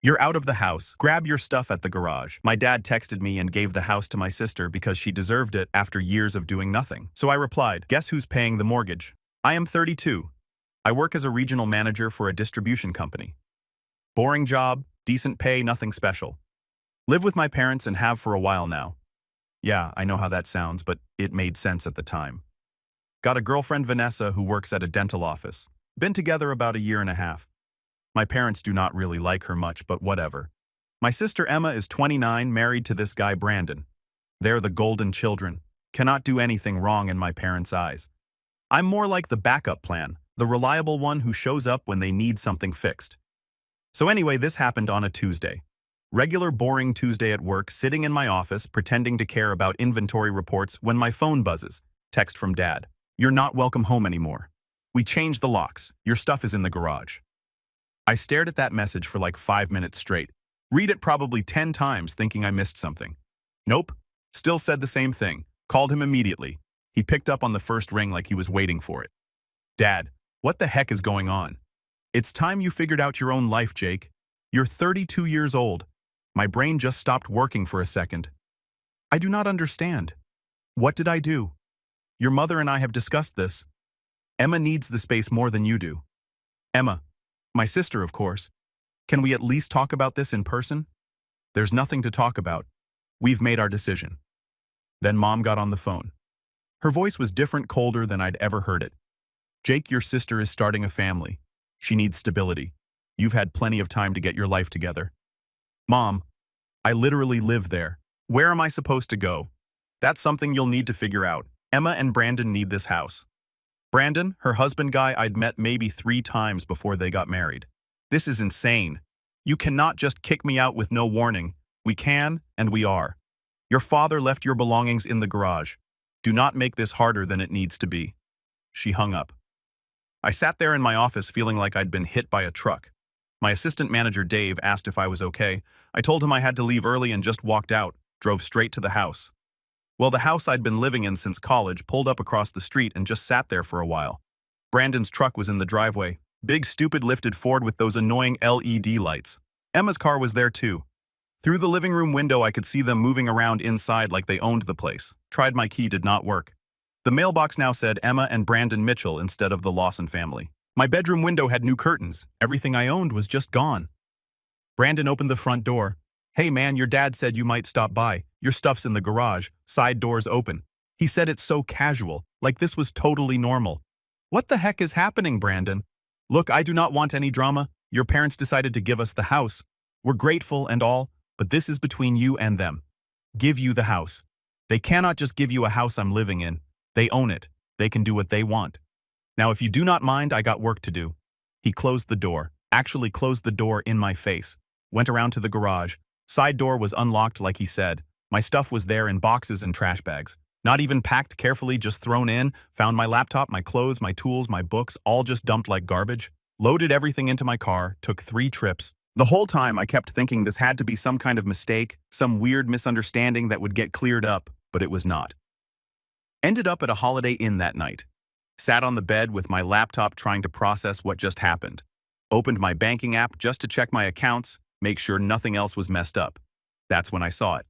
You're out of the house. Grab your stuff at the garage. My dad texted me and gave the house to my sister because she deserved it after years of doing nothing. So I replied, guess who's paying the mortgage? I am 32. I work as a regional manager for a distribution company. Boring job, decent pay, nothing special. Live with my parents and have for a while now. Yeah, I know how that sounds, but it made sense at the time. Got a girlfriend, Vanessa, who works at a dental office. Been together about a year and a half. My parents do not really like her much, but whatever. My sister Emma is 29, married to this guy Brandon. They're the golden children. Cannot do anything wrong in my parents' eyes. I'm more like the backup plan, the reliable one who shows up when they need something fixed. So anyway, this happened on a Tuesday. Regular boring Tuesday at work, sitting in my office, pretending to care about inventory reports when my phone buzzes. Text from Dad. You're not welcome home anymore. We changed the locks. Your stuff is in the garage. I stared at that message for like 5 minutes straight. Read it probably 10 times thinking I missed something. Nope. Still said the same thing. Called him immediately. He picked up on the first ring like he was waiting for it. Dad, what the heck is going on? It's time you figured out your own life, Jake. You're 32 years old. My brain just stopped working for a second. I do not understand. What did I do? Your mother and I have discussed this. Emma needs the space more than you do. Emma. My sister, of course. Can we at least talk about this in person? There's nothing to talk about. We've made our decision. Then Mom got on the phone. Her voice was different, colder than I'd ever heard it. Jake, your sister is starting a family. She needs stability. You've had plenty of time to get your life together. Mom, I literally live there. Where am I supposed to go? That's something you'll need to figure out. Emma and Brandon need this house. Brandon, her husband guy I'd met maybe 3 times before they got married. This is insane. You cannot just kick me out with no warning. We can, and we are. Your father left your belongings in the garage. Do not make this harder than it needs to be. She hung up. I sat there in my office feeling like I'd been hit by a truck. My assistant manager, Dave, asked if I was okay. I told him I had to leave early and just walked out, drove straight to the house. Well, the house I'd been living in since college pulled up across the street and just sat there for a while. Brandon's truck was in the driveway. Big, stupid lifted Ford with those annoying LED lights. Emma's car was there too. Through the living room window, I could see them moving around inside like they owned the place. Tried my key, did not work. The mailbox now said Emma and Brandon Mitchell instead of the Lawson family. My bedroom window had new curtains. Everything I owned was just gone. Brandon opened the front door. Hey man, your dad said you might stop by. Your stuff's in the garage, side doors open. He said it so casual, like this was totally normal. What the heck is happening, Brandon? Look, I do not want any drama. Your parents decided to give us the house. We're grateful and all, but this is between you and them. Give you the house. They cannot just give you a house I'm living in. They own it. They can do what they want. Now, if you do not mind, I got work to do. He closed the door, actually closed the door in my face. Went around to the garage. Side door was unlocked like he said. My stuff was there in boxes and trash bags. Not even packed carefully, just thrown in. Found my laptop, my clothes, my tools, my books, all just dumped like garbage. Loaded everything into my car, took 3 trips. The whole time I kept thinking this had to be some kind of mistake, some weird misunderstanding that would get cleared up, but it was not. Ended up at a Holiday Inn that night. Sat on the bed with my laptop trying to process what just happened. Opened my banking app just to check my accounts, make sure nothing else was messed up. That's when I saw it.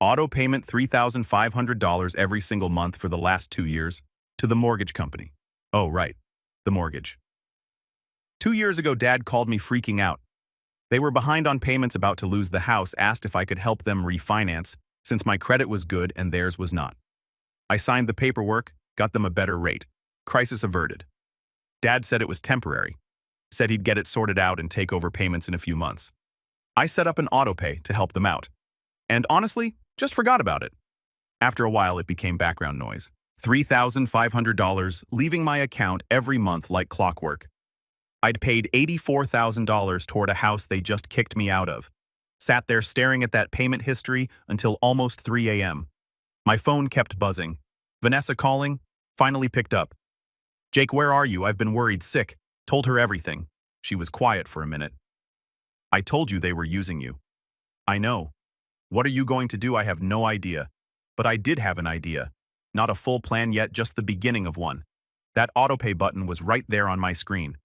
Auto payment $3,500 every single month for the last 2 years to the mortgage company. Oh, right. The mortgage. 2 years ago, Dad called me freaking out. They were behind on payments, about to lose the house, asked if I could help them refinance since my credit was good and theirs was not. I signed the paperwork, got them a better rate. Crisis averted. Dad said it was temporary. Said he'd get it sorted out and take over payments in a few months. I set up an auto pay to help them out. And honestly, just forgot about it. After a while, it became background noise. $3,500 leaving my account every month like clockwork. I'd paid $84,000 toward a house they just kicked me out of. Sat there staring at that payment history until almost 3 a.m. My phone kept buzzing. Vanessa calling, finally picked up. Jake, where are you? I've been worried sick. Told her everything. She was quiet for a minute. I told you they were using you. I know. What are you going to do? I have no idea. But I did have an idea. Not a full plan yet, just the beginning of one. That autopay button was right there on my screen.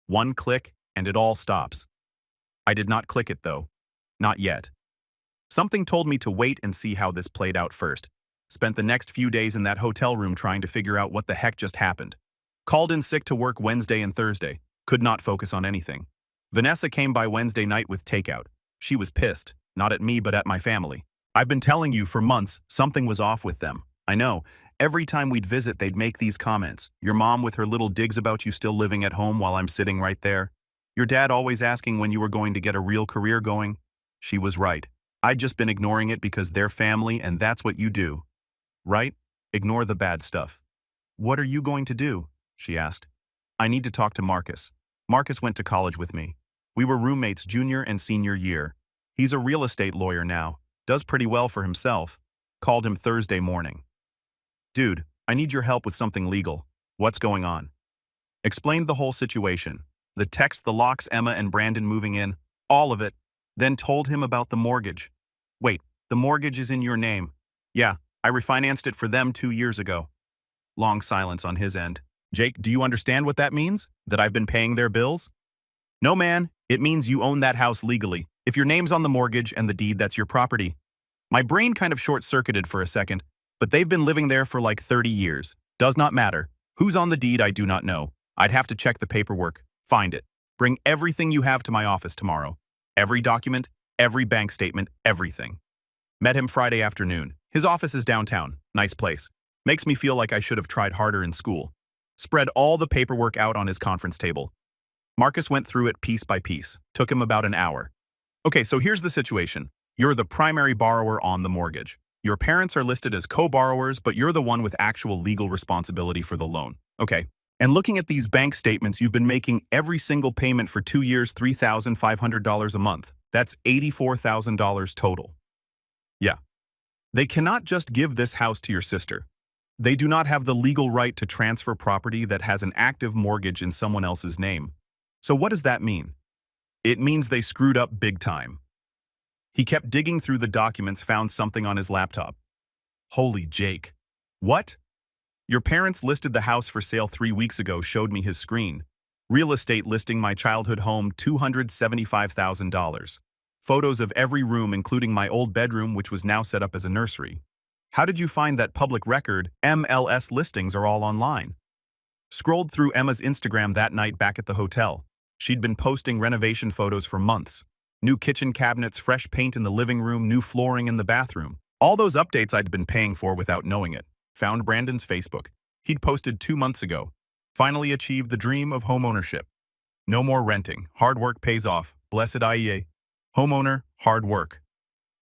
One click, and it all stops. I did not click it though. Not yet. Something told me to wait and see how this played out first. Spent the next few days in that hotel room trying to figure out what the heck just happened. Called in sick to work Wednesday and Thursday. Could not focus on anything. Vanessa came by Wednesday night with takeout. She was pissed, not at me but at my family. I've been telling you for months something was off with them. I know. Every time we'd visit, they'd make these comments. Your mom with her little digs about you still living at home while I'm sitting right there. Your dad always asking when you were going to get a real career going. She was right. I'd just been ignoring it because they're family and that's what you do. Right? Ignore the bad stuff. What are you going to do? She asked. I need to talk to Marcus. Marcus went to college with me. We were roommates junior and senior year. He's a real estate lawyer now. Does pretty well for himself. Called him Thursday morning. Dude, I need your help with something legal. What's going on? Explained the whole situation. The text, the locks, Emma and Brandon moving in, all of it. Then told him about the mortgage. Wait, the mortgage is in your name. Yeah, I refinanced it for them 2 years ago. Long silence on his end. Jake, do you understand what that means? That I've been paying their bills? No, man. It means you own that house legally. If your name's on the mortgage and the deed, that's your property. My brain kind of short-circuited for a second, but they've been living there for like 30 years. Does not matter. Who's on the deed, I do not know. I'd have to check the paperwork, find it. Bring everything you have to my office tomorrow. Every document, every bank statement, everything. Met him Friday afternoon. His office is downtown. Nice place. Makes me feel like I should have tried harder in school. Spread all the paperwork out on his conference table. Marcus went through it piece by piece. Took him about an hour. Okay, so here's the situation. You're the primary borrower on the mortgage. Your parents are listed as co-borrowers, but you're the one with actual legal responsibility for the loan. Okay. And looking at these bank statements, you've been making every single payment for 2 years, $3,500 a month. That's $84,000 total. Yeah. They cannot just give this house to your sister. They do not have the legal right to transfer property that has an active mortgage in someone else's name. So what does that mean? It means they screwed up big time. He kept digging through the documents, found something on his laptop. Holy Jake. What? Your parents listed the house for sale 3 weeks ago, showed me his screen. Real estate listing my childhood home, $275,000. Photos of every room, including my old bedroom, which was now set up as a nursery. How did you find that public record? MLS listings are all online. Scrolled through Emma's Instagram that night back at the hotel. She'd been posting renovation photos for months. New kitchen cabinets, fresh paint in the living room, new flooring in the bathroom. All those updates I'd been paying for without knowing it. Found Brandon's Facebook. He'd posted 2 months ago. Finally achieved the dream of homeownership. No more renting. Hard work pays off. Blessed aita. Homeowner, hard work.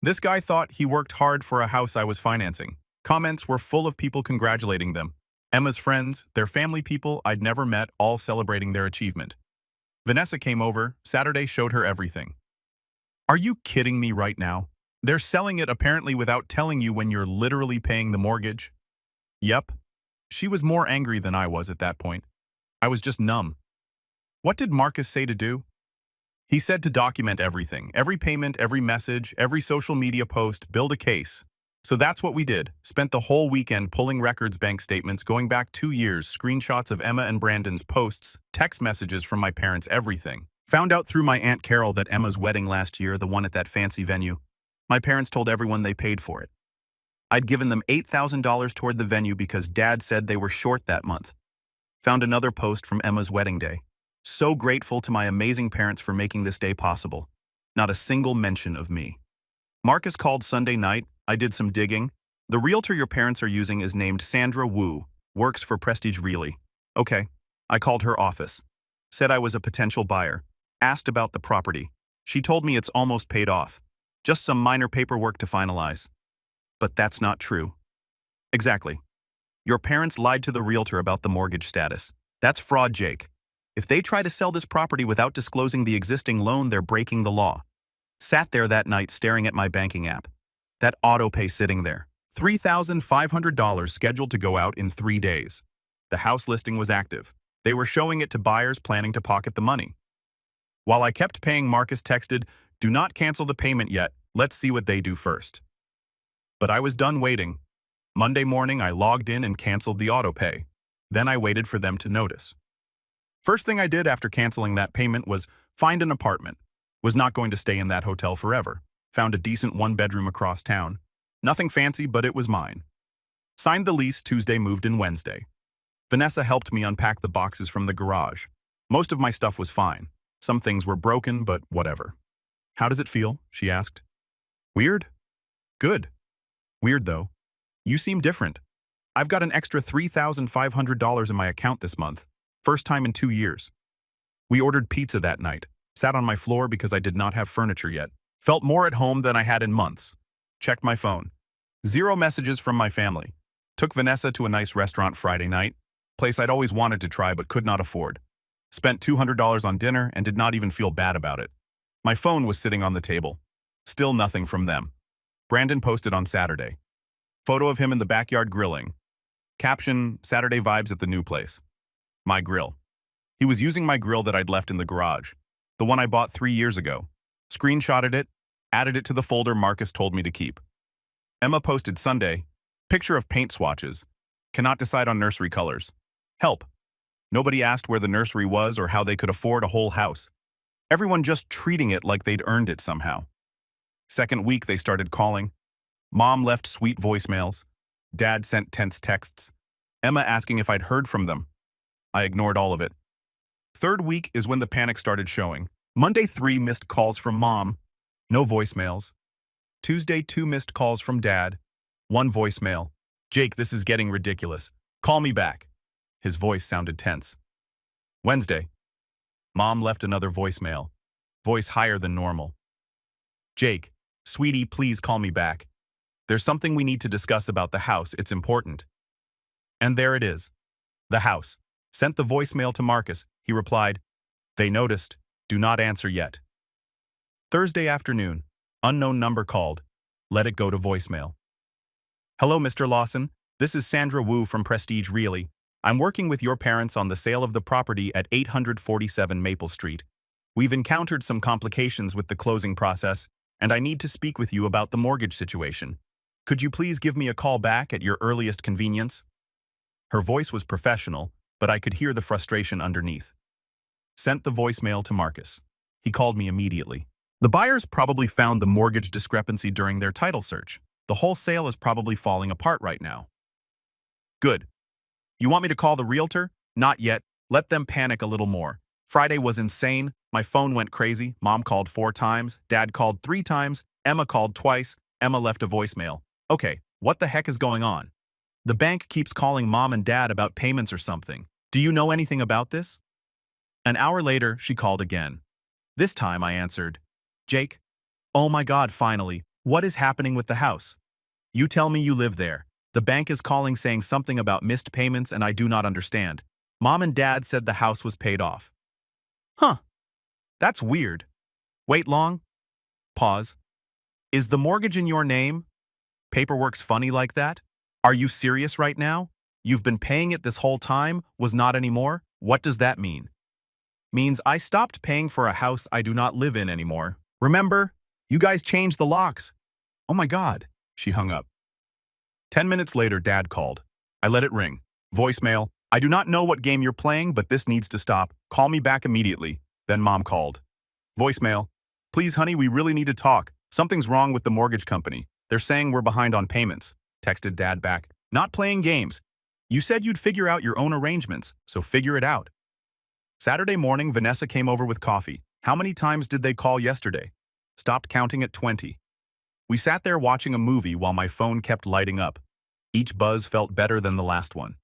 This guy thought he worked hard for a house I was financing. Comments were full of people congratulating them. Emma's friends, their family people I'd never met, all celebrating their achievement. Vanessa came over. Saturday showed her everything. Are you kidding me right now? They're selling it apparently without telling you when you're literally paying the mortgage. Yep. She was more angry than I was at that point. I was just numb. What did Marcus say to do? He said to document everything, every payment, every message, every social media post, build a case. So that's what we did. Spent the whole weekend pulling records, bank statements, going back 2 years, screenshots of Emma and Brandon's posts, text messages from my parents, everything. Found out through my Aunt Carol that Emma's wedding last year, the one at that fancy venue, my parents told everyone they paid for it. I'd given them $8,000 toward the venue because Dad said they were short that month. Found another post from Emma's wedding day. So grateful to my amazing parents for making this day possible. Not a single mention of me. Marcus called Sunday night. I did some digging. The realtor your parents are using is named Sandra Wu, works for Prestige Realty. Okay. I called her office. Said I was a potential buyer. Asked about the property. She told me it's almost paid off. Just some minor paperwork to finalize. But that's not true. Exactly. Your parents lied to the realtor about the mortgage status. That's fraud, Jake. If they try to sell this property without disclosing the existing loan, they're breaking the law. Sat there that night staring at my banking app. That auto pay sitting there. $3,500 scheduled to go out in 3 days. The house listing was active. They were showing it to buyers planning to pocket the money. While I kept paying, Marcus texted, "Do not cancel the payment yet. Let's see what they do first." But I was done waiting. Monday morning, I logged in and canceled the auto pay. Then I waited for them to notice. First thing I did after canceling that payment was find an apartment. Was not going to stay in that hotel forever. Found a decent one-bedroom across town. Nothing fancy, but it was mine. Signed the lease Tuesday, moved in Wednesday. Vanessa helped me unpack the boxes from the garage. Most of my stuff was fine. Some things were broken, but whatever. How does it feel? She asked. Weird? Good. Weird, though. You seem different. I've got an extra $3,500 in my account this month. First time in 2 years. We ordered pizza that night. Sat on my floor because I did not have furniture yet. Felt more at home than I had in months. Checked my phone. 0 messages from my family. Took Vanessa to a nice restaurant Friday night. Place I'd always wanted to try but could not afford. Spent $200 on dinner and did not even feel bad about it. My phone was sitting on the table. Still nothing from them. Brandon posted on Saturday. Photo of him in the backyard grilling. Caption, Saturday vibes at the new place. My grill. He was using my grill that I'd left in the garage. The one I bought 3 years ago. Screenshotted it, added it to the folder Marcus told me to keep. Emma posted Sunday. Picture of paint swatches. Cannot decide on nursery colors. Help. Nobody asked where the nursery was or how they could afford a whole house. Everyone just treating it like they'd earned it somehow. Second week they started calling. Mom left sweet voicemails. Dad sent tense texts. Emma asking if I'd heard from them. I ignored all of it. Third week is when the panic started showing. Monday 3 missed calls from Mom. No voicemails. Tuesday 2 missed calls from Dad. 1 voicemail. Jake, this is getting ridiculous. Call me back. His voice sounded tense. Wednesday. Mom left another voicemail. Voice higher than normal. Jake, sweetie, please call me back. There's something we need to discuss about the house. It's important. And there it is. The house. Sent the voicemail to Marcus. He replied, they noticed. Do not answer yet. Thursday afternoon. Unknown number called. Let it go to voicemail. Hello, Mr. Lawson. This is Sandra Wu from Prestige Realty. I'm working with your parents on the sale of the property at 847 Maple Street. We've encountered some complications with the closing process, and I need to speak with you about the mortgage situation. Could you please give me a call back at your earliest convenience? Her voice was professional, but I could hear the frustration underneath. Sent the voicemail to Marcus. He called me immediately. The buyers probably found the mortgage discrepancy during their title search. The whole sale is probably falling apart right now. Good. You want me to call the realtor? Not yet. Let them panic a little more. Friday was insane. My phone went crazy. Mom called 4 times. Dad called 3 times. Emma called twice. Emma left a voicemail. Okay, what the heck is going on? The bank keeps calling Mom and Dad about payments or something. Do you know anything about this? An hour later, she called again. This time I answered, Jake? Oh my God, finally. What is happening with the house? You tell me you live there. The bank is calling saying something about missed payments and I do not understand. Mom and Dad said the house was paid off. Huh. That's weird. Wait long? Pause. Is the mortgage in your name? Paperwork's funny like that? Are you serious right now? You've been paying it this whole time, was not anymore? What does that mean? Means I stopped paying for a house I do not live in anymore. Remember? You guys changed the locks. Oh my God. She hung up. 10 minutes later, Dad called. I let it ring. Voicemail. I do not know what game you're playing, but this needs to stop. Call me back immediately. Then Mom called. Voicemail. Please, honey, we really need to talk. Something's wrong with the mortgage company. They're saying we're behind on payments. Texted Dad back. Not playing games. You said you'd figure out your own arrangements, so figure it out. Saturday morning, Vanessa came over with coffee. How many times did they call yesterday? Stopped counting at 20. We sat there watching a movie while my phone kept lighting up. Each buzz felt better than the last one.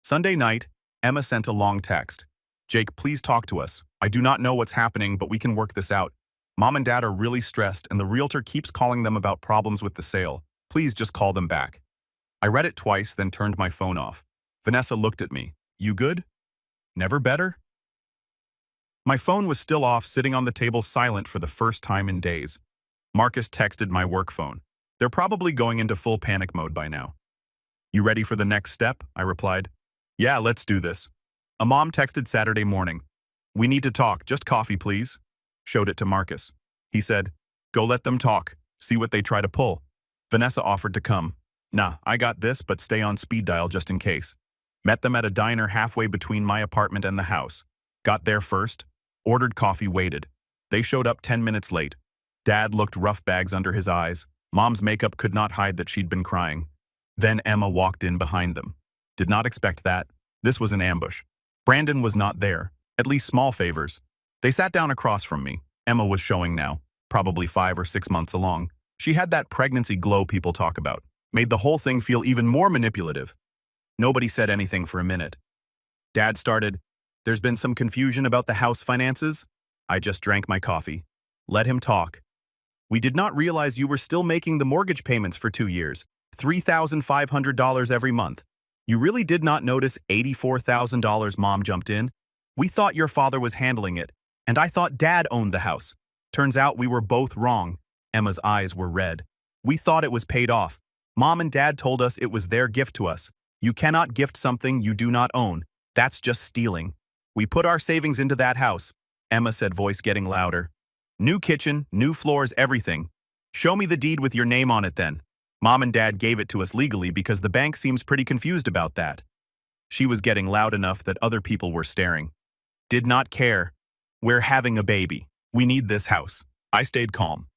Sunday night, Emma sent a long text. Jake, please talk to us. I do not know what's happening, but we can work this out. Mom and Dad are really stressed and the realtor keeps calling them about problems with the sale. Please just call them back. I read it twice, then turned my phone off. Vanessa looked at me. You good? Never better? My phone was still off, sitting on the table silent for the first time in days. Marcus texted my work phone. They're probably going into full panic mode by now. You ready for the next step? I replied. Yeah, let's do this. A mom texted Saturday morning. We need to talk, just coffee, please. Showed it to Marcus. He said, go let them talk, see what they try to pull. Vanessa offered to come. Nah, I got this, but stay on speed dial just in case. Met them at a diner halfway between my apartment and the house. Got there first, ordered coffee, waited. They showed up 10 minutes late. Dad looked rough bags under his eyes. Mom's makeup could not hide that she'd been crying. Then Emma walked in behind them. Did not expect that. This was an ambush. Brandon was not there, at least small favors. They sat down across from me. Emma was showing now, probably 5 or 6 months along. She had that pregnancy glow people talk about. Made the whole thing feel even more manipulative. Nobody said anything for a minute. Dad started, "There's been some confusion about the house finances." I just drank my coffee. Let him talk. "We did not realize you were still making the mortgage payments for 2 years, $3,500 every month. You really did not notice $84,000, Mom jumped in. "We thought your father was handling it, and I thought Dad owned the house. Turns out we were both wrong." Emma's eyes were red. "We thought it was paid off. Mom and Dad told us it was their gift to us. You cannot gift something you do not own. That's just stealing. We put our savings into that house," Emma said, voice getting louder. "New kitchen, new floors, everything. Show me the deed with your name on it then. Mom and Dad gave it to us legally because the bank seems pretty confused about that." She was getting loud enough that other people were staring. "Did not care. We're having a baby. We need this house." I stayed calm.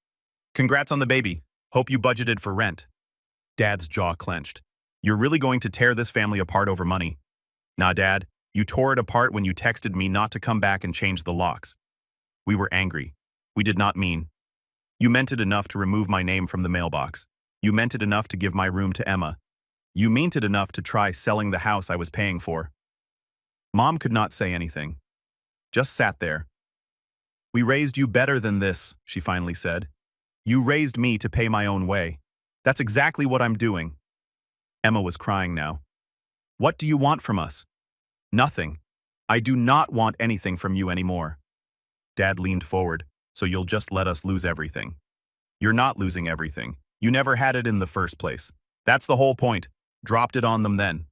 "Congrats on the baby. Hope you budgeted for rent." Dad's jaw clenched. "You're really going to tear this family apart over money?" "Nah, Dad. You tore it apart when you texted me not to come back and change the locks." We were angry. "We did not mean." "You meant it enough to remove my name from the mailbox. You meant it enough to give my room to Emma. You meant it enough to try selling the house I was paying for." Mom could not say anything. Just sat there. "We raised you better than this," she finally said. "You raised me to pay my own way. That's exactly what I'm doing." Emma was crying now. "What do you want from us?" "Nothing. I do not want anything from you anymore." Dad leaned forward. "So you'll just let us lose everything?" "You're not losing everything. You never had it in the first place. That's the whole point. Dropped it on them then.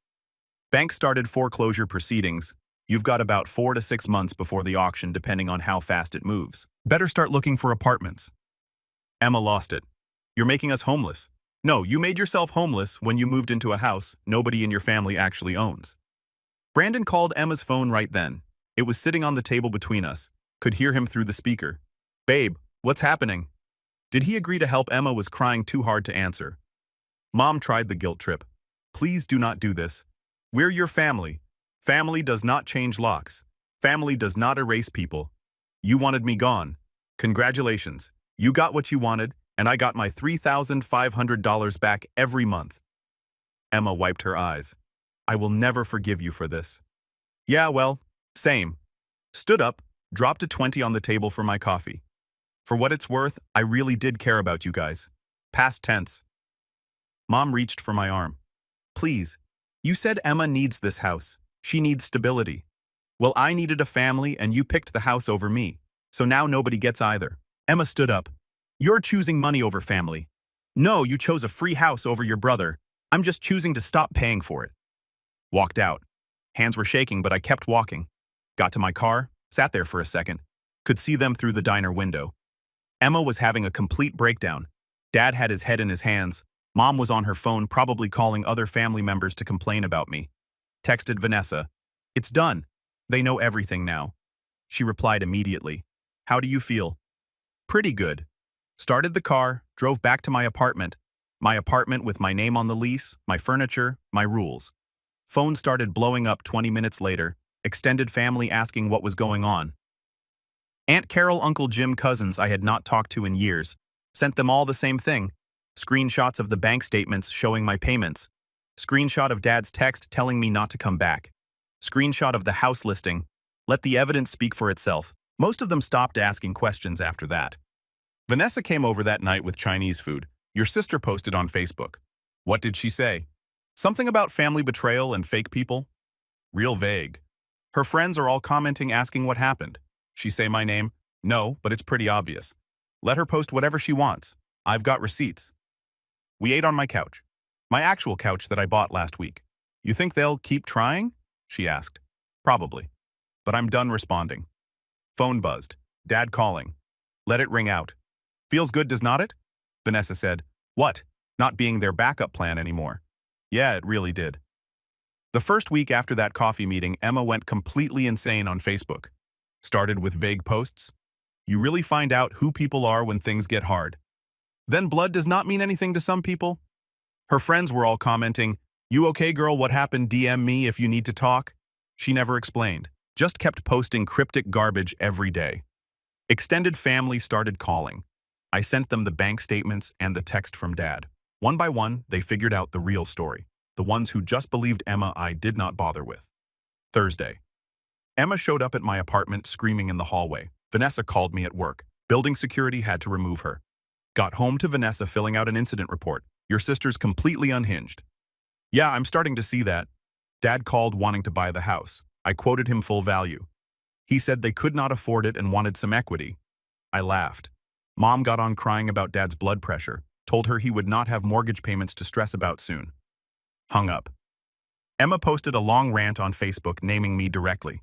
Bank started foreclosure proceedings. You've got about 4 to 6 months before the auction depending on how fast it moves. Better start looking for apartments." Emma lost it. "You're making us homeless." "No, you made yourself homeless when you moved into a house nobody in your family actually owns." Brandon called Emma's phone right then. It was sitting on the table between us. Could hear him through the speaker. "Babe, what's happening?" Did he agree to help? Emma was crying too hard to answer. Mom tried the guilt trip. "Please do not do this. We're your family. Family does not change locks. Family does not erase people. You wanted me gone. Congratulations. You got what you wanted, and I got my $3,500 back every month." Emma wiped her eyes. "I will never forgive you for this." "Yeah, well, same." Stood up, dropped a 20 on the table for my coffee. "For what it's worth, I really did care about you guys. Past tense." Mom reached for my arm. "Please, you said Emma needs this house. She needs stability. Well, I needed a family and you picked the house over me. So now nobody gets either." Emma stood up. "You're choosing money over family. No, you chose a free house over your brother. I'm just choosing to stop paying for it." Walked out. Hands were shaking, but I kept walking. Got to my car, sat there for a second. Could see them through the diner window. Emma was having a complete breakdown. Dad had his head in his hands. Mom was on her phone, probably calling other family members to complain about me. Texted Vanessa. "It's done. They know everything now." She replied immediately. "How do you feel?" "Pretty good." Started the car, drove back to my apartment with my name on the lease, my furniture, my rules. Phone started blowing up 20 minutes later, extended family asking what was going on. Aunt Carol, Uncle Jim, cousins I had not talked to in years. Sent them all the same thing. Screenshots of the bank statements showing my payments. Screenshot of Dad's text telling me not to come back. Screenshot of the house listing. Let the evidence speak for itself. Most of them stopped asking questions after that. Vanessa came over that night with Chinese food. Your sister posted on Facebook. What did she say? Something about family betrayal and fake people? Real vague. Her friends are all commenting asking what happened. She say my name? No, but it's pretty obvious. Let her post whatever she wants. I've got receipts. We ate on my couch. My actual couch that I bought last week. You think they'll keep trying? She asked. Probably. But I'm done responding. Phone buzzed. Dad calling. Let it ring out. Feels good, does not it? Vanessa said. What? Not being their backup plan anymore. Yeah, it really did. The first week after that coffee meeting, Emma went completely insane on Facebook. Started with vague posts. You really find out who people are when things get hard. Then blood does not mean anything to some people. Her friends were all commenting, "You okay, girl? What happened? DM me if you need to talk." She never explained, just kept posting cryptic garbage every day. Extended family started calling. I sent them the bank statements and the text from Dad. One by one, they figured out the real story. The ones who just believed Emma I did not bother with. Thursday. Emma showed up at my apartment screaming in the hallway. Vanessa called me at work. Building security had to remove her. Got home to Vanessa filling out an incident report. Your sister's completely unhinged. Yeah, I'm starting to see that. Dad called wanting to buy the house. I quoted him full value. He said they could not afford it and wanted some equity. I laughed. Mom got on crying about Dad's blood pressure, told her he would not have mortgage payments to stress about soon. Hung up. Emma posted a long rant on Facebook naming me directly.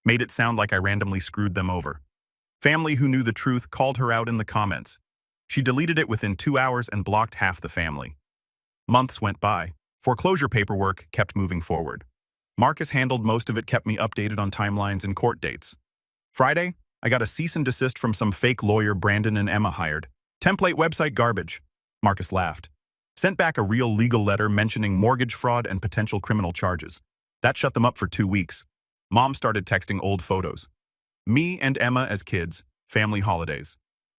Made it sound like I randomly screwed them over. Family who knew the truth called her out in the comments. She deleted it within 2 hours and blocked half the family. Months went by. Foreclosure paperwork kept moving forward. Marcus handled most of it, kept me updated on timelines and court dates. Friday, I got a cease and desist from some fake lawyer Brandon and Emma hired. Template website garbage. Marcus laughed. Sent back a real legal letter mentioning mortgage fraud and potential criminal charges. That shut them up for 2 weeks. Mom started texting old photos. Me and Emma as kids, family holidays.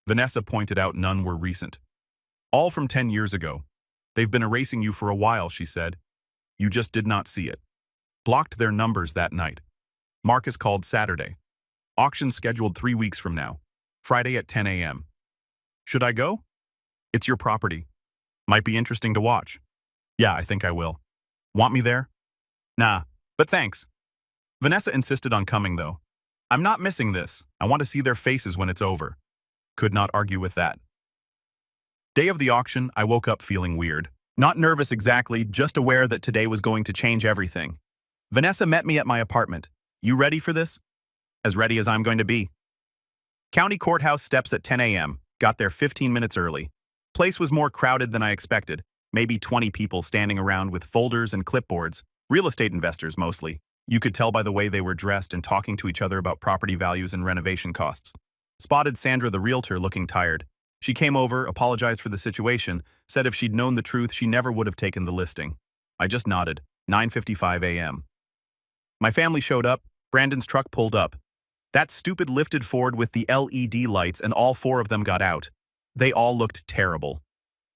Vanessa pointed out none were recent. All from 10 years ago. They've been erasing you for a while, she said. You just did not see it. Blocked their numbers that night. Marcus called Saturday. Auction scheduled 3 weeks from now. Friday at 10 a.m. Should I go? It's your property. Might be interesting to watch. Yeah, I think I will. Want me there? Nah, but thanks. Vanessa insisted on coming, though. I'm not missing this. I want to see their faces when it's over. Could not argue with that. Day of the auction, I woke up feeling weird. Not nervous exactly, just aware that today was going to change everything. Vanessa met me at my apartment. You ready for this? As ready as I'm going to be. County courthouse steps at 10 a.m. Got there 15 minutes early. Place was more crowded than I expected. Maybe 20 people standing around with folders and clipboards. Real estate investors mostly. You could tell by the way they were dressed and talking to each other about property values and renovation costs. Spotted Sandra the realtor looking tired. She came over, apologized for the situation, said if she'd known the truth she never would have taken the listing. I just nodded. 9:55 a.m. My family showed up. Brandon's truck pulled up. That stupid lifted Ford with the LED lights, and all 4 of them got out. They all looked terrible.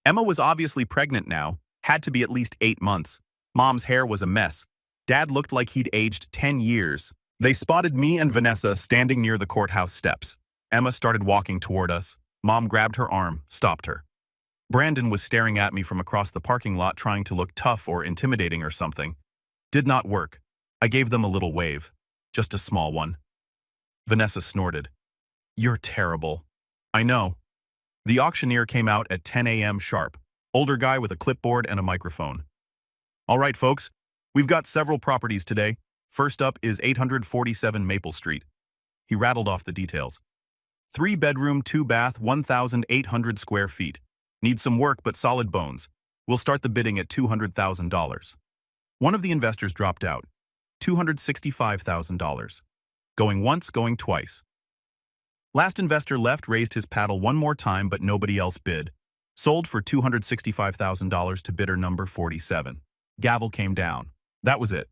Emma was obviously pregnant now, had to be at least 8 months. Mom's hair was a mess. Dad looked like he'd aged 10 years. They spotted me and Vanessa standing near the courthouse steps. Emma started walking toward us. Mom grabbed her arm, stopped her. Brandon was staring at me from across the parking lot trying to look tough or intimidating or something. Did not work. I gave them a little wave. Just a small one. Vanessa snorted. You're terrible. I know. The auctioneer came out at 10 a.m. sharp. Older guy with a clipboard and a microphone. All right, folks. We've got several properties today. First up is 847 Maple Street. He rattled off the details. 3-bedroom, 2-bath, 1,800 square feet. Needs some work but solid bones. We'll start the bidding at $200,000. One of the investors dropped out. $265,000. Going once, going twice. Last investor left, raised his paddle one more time, but nobody else bid. Sold for $265,000 to bidder number 47. Gavel came down. That was it.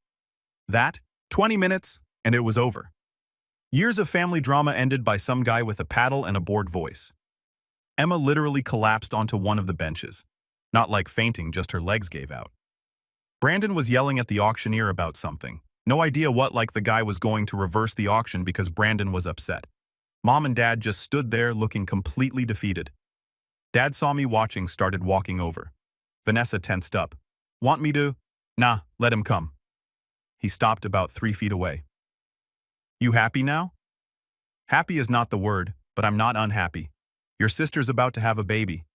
20 minutes, and it was over. Years of family drama ended by some guy with a paddle and a bored voice. Emma literally collapsed onto one of the benches. Not like fainting, just her legs gave out. Brandon was yelling at the auctioneer about something. No idea what, like the guy was going to reverse the auction because Brandon was upset. Mom and Dad just stood there looking completely defeated. Dad saw me watching, started walking over. Vanessa tensed up. Want me to? Nah, let him come. He stopped about 3 feet away. You happy now? Happy is not the word, but I'm not unhappy. Your sister's about to have a baby.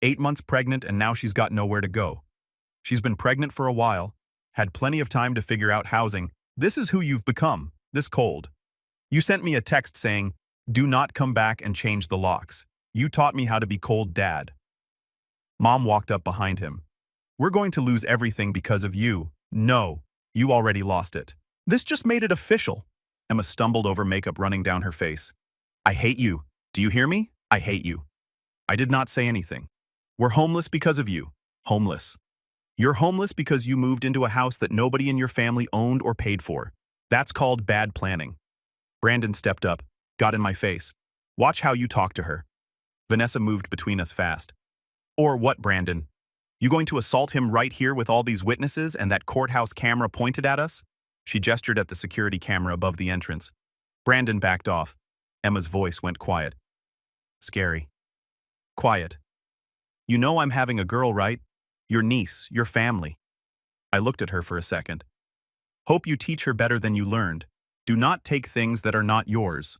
8 months pregnant and now she's got nowhere to go. She's been pregnant for a while, had plenty of time to figure out housing. This is who you've become, this cold. You sent me a text saying, do not come back and change the locks. You taught me how to be cold, Dad. Mom walked up behind him. We're going to lose everything because of you. No, you already lost it. This just made it official. Emma stumbled over makeup running down her face. I hate you. Do you hear me? I hate you. I did not say anything. We're homeless because of you. Homeless. You're homeless because you moved into a house that nobody in your family owned or paid for. That's called bad planning. Brandon stepped up, got in my face. Watch how you talk to her. Vanessa moved between us fast. Or what, Brandon? You going to assault him right here with all these witnesses and that courthouse camera pointed at us? She gestured at the security camera above the entrance. Brandon backed off. Emma's voice went quiet. Scary. Quiet. You know I'm having a girl, right? Your niece, your family. I looked at her for a second. Hope you teach her better than you learned. Do not take things that are not yours.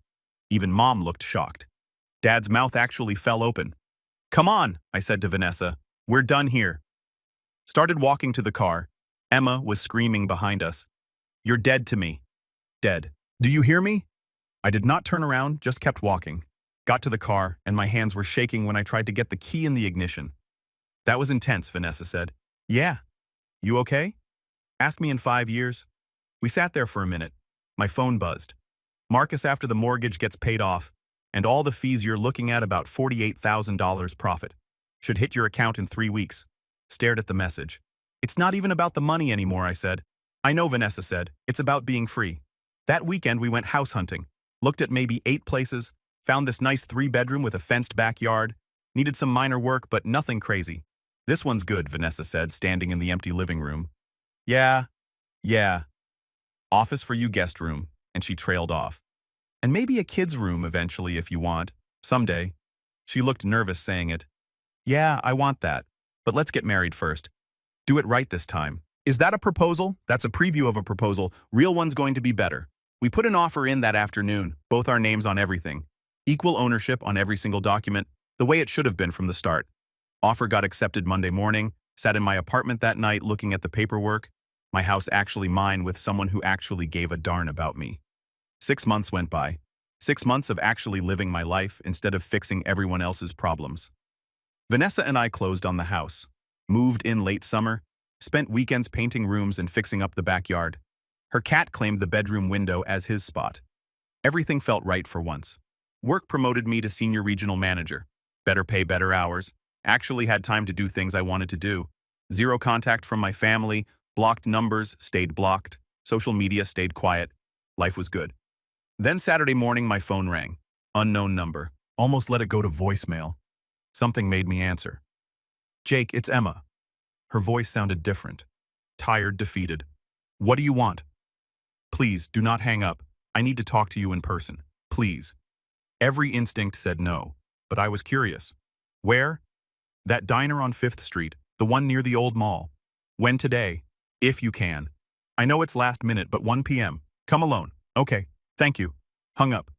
Even Mom looked shocked. Dad's mouth actually fell open. Come on, I said to Vanessa. We're done here. Started walking to the car. Emma was screaming behind us. You're dead to me. Dead. Do you hear me? I did not turn around, just kept walking. Got to the car, and my hands were shaking when I tried to get the key in the ignition. That was intense, Vanessa said. Yeah. You okay? Ask me in 5 years. We sat there for a minute. My phone buzzed. Marcus, after the mortgage gets paid off, and all the fees you're looking at, about $48,000 profit. Should hit your account in 3 weeks. Stared at the message. It's not even about the money anymore, I said. I know, Vanessa said. It's about being free. That weekend we went house hunting. Looked at maybe 8 places. Found this nice 3-bedroom with a fenced backyard. Needed some minor work, but nothing crazy. This one's good, Vanessa said, standing in the empty living room. Yeah. Office for you, guest room. And she trailed off. And maybe a kid's room eventually if you want. Someday. She looked nervous saying it. Yeah, I want that. But let's get married first. Do it right this time. Is that a proposal? That's a preview of a proposal. Real one's going to be better. We put an offer in that afternoon, both our names on everything. Equal ownership on every single document, the way it should have been from the start. Offer got accepted Monday morning, sat in my apartment that night looking at the paperwork. My house actually mine with someone who actually gave a darn about me. 6 months went by. 6 months of actually living my life instead of fixing everyone else's problems. Vanessa and I closed on the house. Moved in late summer. Spent weekends painting rooms and fixing up the backyard. Her cat claimed the bedroom window as his spot. Everything felt right for once. Work promoted me to senior regional manager. Better pay, better hours. Actually had time to do things I wanted to do. Zero contact from my family. Blocked numbers, stayed blocked. Social media stayed quiet. Life was good. Then Saturday morning my phone rang. Unknown number. Almost let it go to voicemail. Something made me answer. Jake, it's Emma. Her voice sounded different. Tired, defeated. What do you want? Please, do not hang up. I need to talk to you in person. Please. Every instinct said no, but I was curious. Where? That diner on 5th Street, the one near the old mall. When today? If you can. I know it's last minute, but 1 p.m. Come alone. Okay, thank you. Hung up.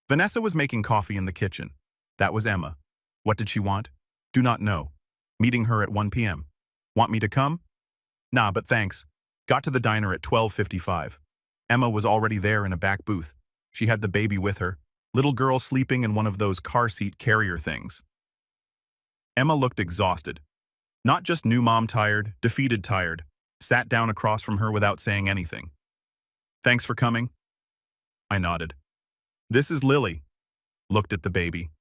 Vanessa was making coffee in the kitchen. That was Emma. What did she want? Do not know. Meeting her at 1 p.m. Want me to come? Nah, but thanks. Got to the diner at 12:55. Emma was already there in a back booth. She had the baby with her, little girl sleeping in one of those car seat carrier things. Emma looked exhausted. Not just new mom tired, defeated tired. Sat down across from her without saying anything. Thanks for coming. I nodded. This is Lily. Looked at the baby.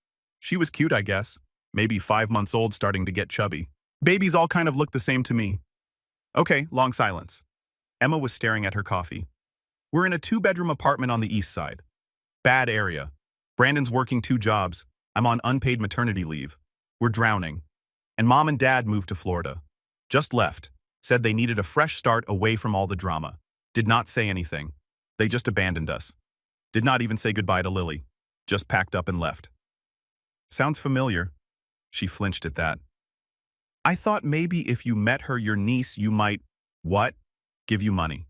She was cute, I guess. Maybe 5 months old, starting to get chubby. Babies all kind of look the same to me. Okay, long silence. Emma was staring at her coffee. We're in a 2-bedroom apartment on the east side. Bad area. Brandon's working 2 jobs. I'm on unpaid maternity leave. We're drowning. And Mom and Dad moved to Florida. Just left. Said they needed a fresh start away from all the drama. Did not say anything. They just abandoned us. Did not even say goodbye to Lily. Just packed up and left. Sounds familiar. She flinched at that. I thought maybe if you met her, your niece, you might… What? Give you money.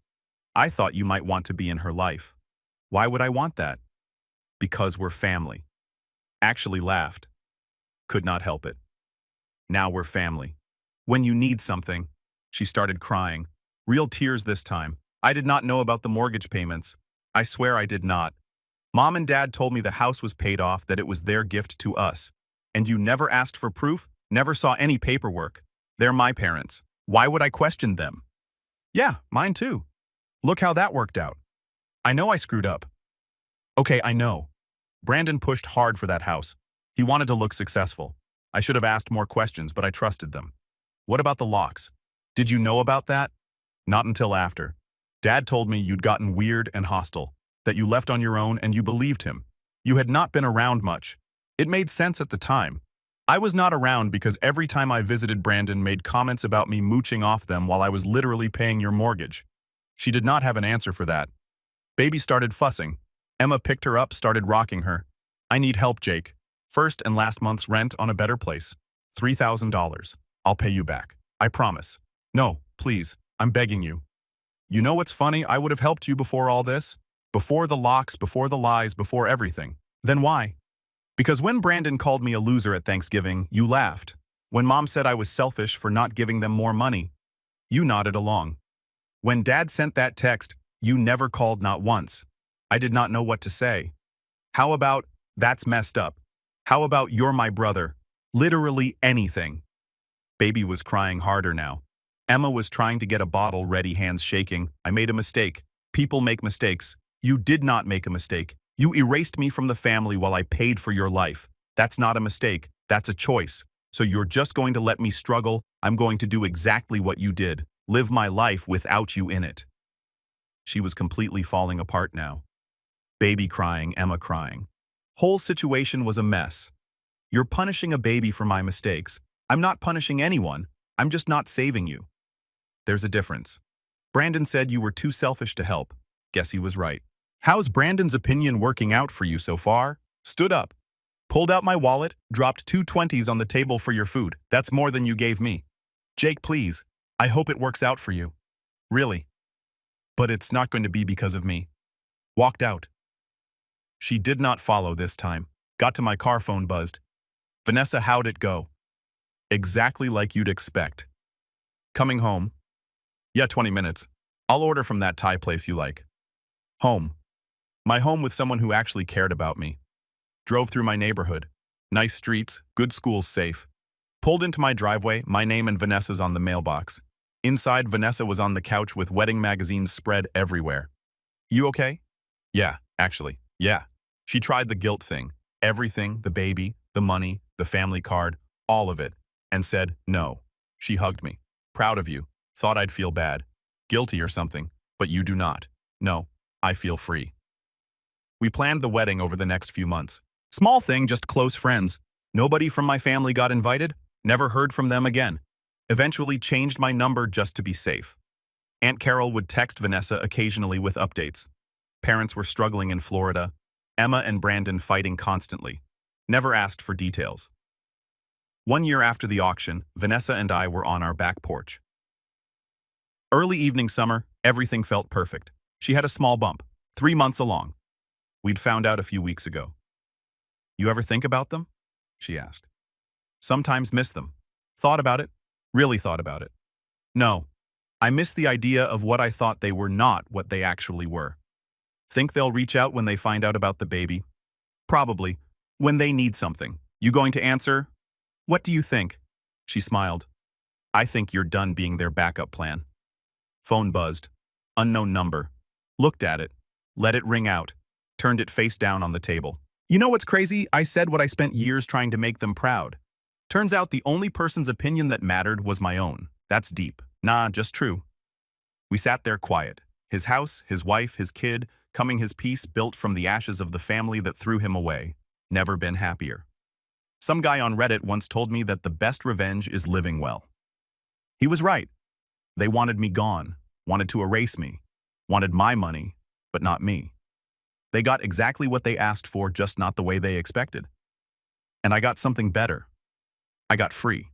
I thought you might want to be in her life. Why would I want that? Because we're family. Actually laughed. Could not help it. Now we're family. When you need something… She started crying. Real tears this time. I did not know about the mortgage payments. I swear I did not. Mom and Dad told me the house was paid off, that it was their gift to us. And you never asked for proof? Never saw any paperwork. They're my parents. Why would I question them? Yeah, mine too. Look how that worked out. I know I screwed up. Okay, I know. Brandon pushed hard for that house. He wanted to look successful. I should have asked more questions, but I trusted them. What about the locks? Did you know about that? Not until after. Dad told me you'd gotten weird and hostile, that you left on your own and you believed him. You had not been around much. It made sense at the time. I was not around because every time I visited Brandon made comments about me mooching off them while I was literally paying your mortgage. She did not have an answer for that. Baby started fussing. Emma picked her up, started rocking her. I need help, Jake. First and last month's rent on a better place. $3,000. I'll pay you back. I promise. No, please. I'm begging you. You know what's funny? I would have helped you before all this. Before the locks, before the lies, before everything. Then why? Because when Brandon called me a loser at Thanksgiving, you laughed. When Mom said I was selfish for not giving them more money, you nodded along. When Dad sent that text, you never called, not once. I did not know what to say. How about, that's messed up? How about, you're my brother? Literally anything. Baby was crying harder now. Emma was trying to get a bottle ready, hands shaking. I made a mistake. People make mistakes. You did not make a mistake. You erased me from the family while I paid for your life. That's not a mistake. That's a choice. So you're just going to let me struggle? I'm going to do exactly what you did. Live my life without you in it. She was completely falling apart now. Baby crying, Emma crying. Whole situation was a mess. You're punishing a baby for my mistakes. I'm not punishing anyone. I'm just not saving you. There's a difference. Brandon said you were too selfish to help. Guess he was right. How's Brandon's opinion working out for you so far? Stood up. Pulled out my wallet, dropped 2 20s on the table for your food. That's more than you gave me. Jake, please. I hope it works out for you. Really. But it's not going to be because of me. Walked out. She did not follow this time. Got to my car, phone buzzed. Vanessa, how'd it go? Exactly like you'd expect. Coming home. Yeah, 20 minutes. I'll order from that Thai place you like. Home. My home with someone who actually cared about me. Drove through my neighborhood. Nice streets, good schools, safe. Pulled into my driveway, my name and Vanessa's on the mailbox. Inside, Vanessa was on the couch with wedding magazines spread everywhere. You okay? Yeah, actually, yeah. She tried the guilt thing. Everything, the baby, the money, the family card, all of it. And said, no. She hugged me. Proud of you. Thought I'd feel bad. Guilty or something. But you do not. No, I feel free. We planned the wedding over the next few months. Small thing, just close friends. Nobody from my family got invited. Never heard from them again. Eventually changed my number just to be safe. Aunt Carol would text Vanessa occasionally with updates. Parents were struggling in Florida. Emma and Brandon fighting constantly. Never asked for details. 1 year after the auction, Vanessa and I were on our back porch. Early evening summer, everything felt perfect. She had a small bump, 3 months along. We'd found out a few weeks ago. You ever think about them? She asked. Sometimes miss them. Thought about it. Really thought about it. No. I miss the idea of what I thought they were, not what they actually were. Think they'll reach out when they find out about the baby? Probably. When they need something. You going to answer? What do you think? She smiled. I think you're done being their backup plan. Phone buzzed. Unknown number. Looked at it. Let it ring out. Turned it face down on the table. You know what's crazy? I said what I spent years trying to make them proud. Turns out the only person's opinion that mattered was my own. That's deep. Nah, just true. We sat there quiet. His house, his wife, his kid, coming his piece built from the ashes of the family that threw him away. Never been happier. Some guy on Reddit once told me that the best revenge is living well. He was right. They wanted me gone, wanted to erase me, wanted my money, but not me. They got exactly what they asked for, just not the way they expected. And I got something better. I got free.